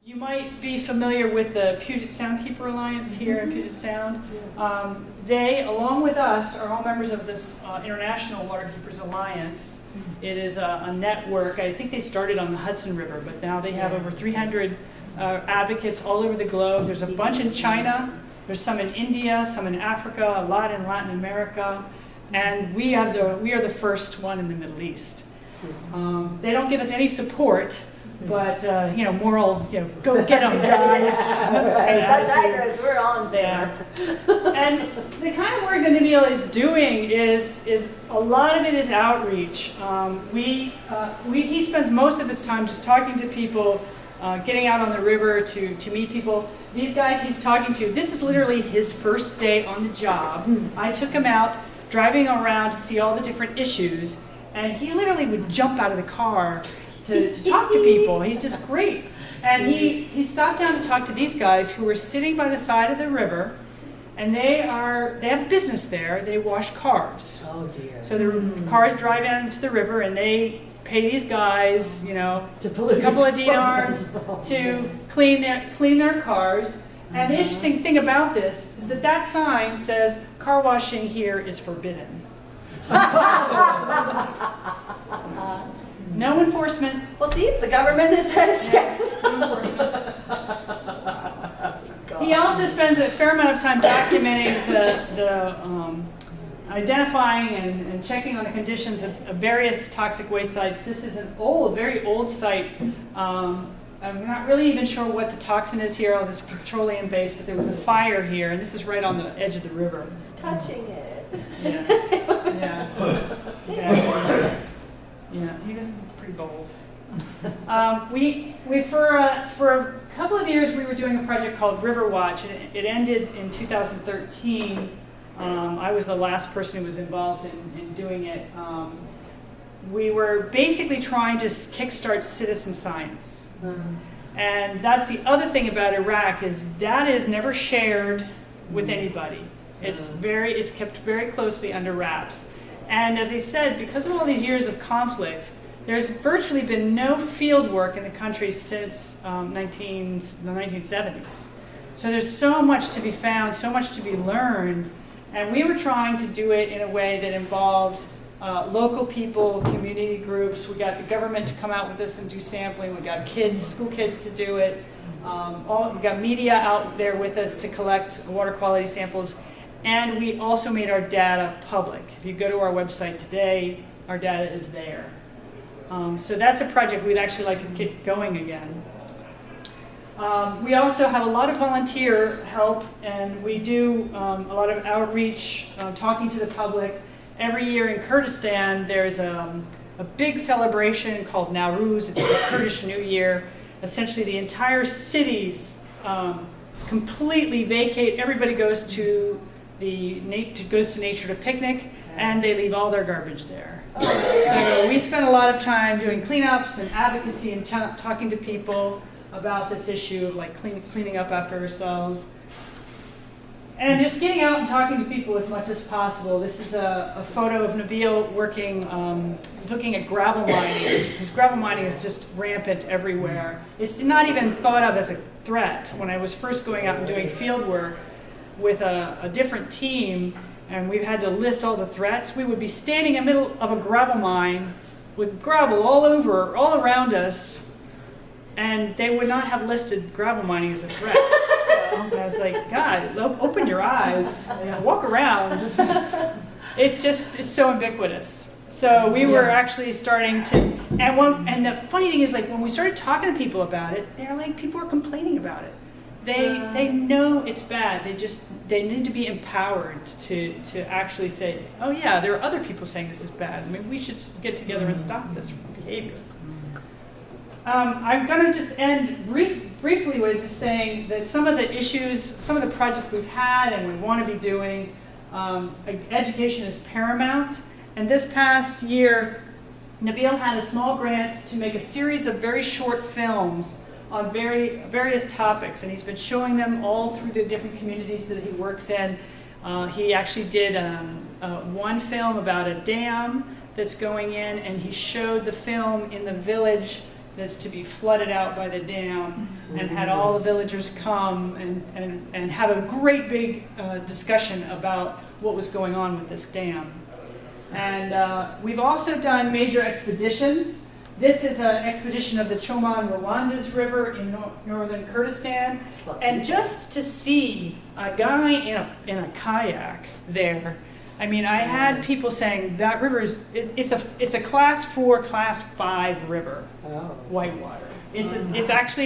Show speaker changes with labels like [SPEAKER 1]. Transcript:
[SPEAKER 1] You might be familiar with the Puget Soundkeeper Alliance here in Puget Sound. They, along with us, are all members of this International Waterkeepers Alliance. It is a network. I think they started on the Hudson River, but now they have over 300 advocates all over the globe. There's a bunch in China, there's some in India, some in Africa, a lot in Latin America, and we are the first one in the Middle East. They don't give us any support, but you know, moral, you know, go get them, guys.
[SPEAKER 2] Right. The Tigers, we're on there.
[SPEAKER 1] And the kind of work that Nabil is doing is a lot of it is outreach. He spends most of his time just talking to people, getting out on the river to meet people. These guys he's talking to, this is literally his first day on the job. I took him out driving around to see all the different issues, and he literally would jump out of the car to talk to people. He's just great. And he stopped down to talk to these guys who were sitting by the side of the river, and they have business there. They wash cars.
[SPEAKER 2] Oh dear.
[SPEAKER 1] So the cars drive into the river, and they pay these guys, you know, a couple of dinars to clean their cars. And the interesting thing about this is that sign says car washing here is forbidden. No enforcement.
[SPEAKER 2] Well, see, the government is
[SPEAKER 1] He also spends a fair amount of time documenting the identifying and checking on the conditions of various toxic waste sites. This is a very old site. I'm not really even sure what the toxin is here. This petroleum base, but there was a fire here, and this is right on the edge of the river.
[SPEAKER 2] It's touching it.
[SPEAKER 1] Yeah. Exactly. Yeah, he was pretty bold. For a couple of years we were doing a project called River Watch, and it ended in 2013. I was the last person who was involved in doing it. We were basically trying to kickstart citizen science. And that's the other thing about Iraq is data is never shared with anybody. It's kept very closely under wraps. And as I said, because of all these years of conflict, there's virtually been no field work in the country since the 1970s. So there's so much to be found, so much to be learned, and we were trying to do it in a way that involved local people, community groups. We got the government to come out with us and do sampling. We got school kids to do it. We got media out there with us to collect water quality samples. And we also made our data public. If you go to our website today, our data is there. So that's a project we'd actually like to get going again. We also have a lot of volunteer help, and we do a lot of outreach, talking to the public. Every year in Kurdistan, there's a big celebration called Nowruz. It's the Kurdish New Year. Essentially, the entire cities completely vacate. Everybody goes to nature to picnic, and they leave all their garbage there. So we spend a lot of time doing cleanups and advocacy and talking to people about this issue of like cleaning up after ourselves. And just getting out and talking to people as much as possible. This is a photo of Nabil working, looking at gravel mining, because gravel mining is just rampant everywhere. It's not even thought of as a threat. When I was first going out and doing field work with a different team, and we had to list all the threats, we would be standing in the middle of a gravel mine with gravel all around us, and they would not have listed gravel mining as a threat. And I was like, God, open your eyes, walk around. It's so ubiquitous. So we were actually starting to, and the funny thing is, like, when we started talking to people about it, they're like, people are complaining about it. They know it's bad. They need to be empowered to actually say, oh yeah, there are other people saying this is bad. I mean, we should get together and stop this behavior. I'm going to just end briefly with just saying that some of the issues, some of the projects we've had and we want to be doing, education is paramount. And this past year, Nabil had a small grant to make a series of very short films on various topics, and he's been showing them all through the different communities that he works in. He actually did one film about a dam that's going in, and he showed the film in the village that's to be flooded out by the dam, and had all the villagers come and have a great big discussion about what was going on with this dam. And we've also done major expeditions. This is an expedition of the Choman Rwanda's River in northern Kurdistan. And just to see a guy in a kayak there, I mean, I had people saying that river is, it's a class 4, class 5 river, whitewater. It's actually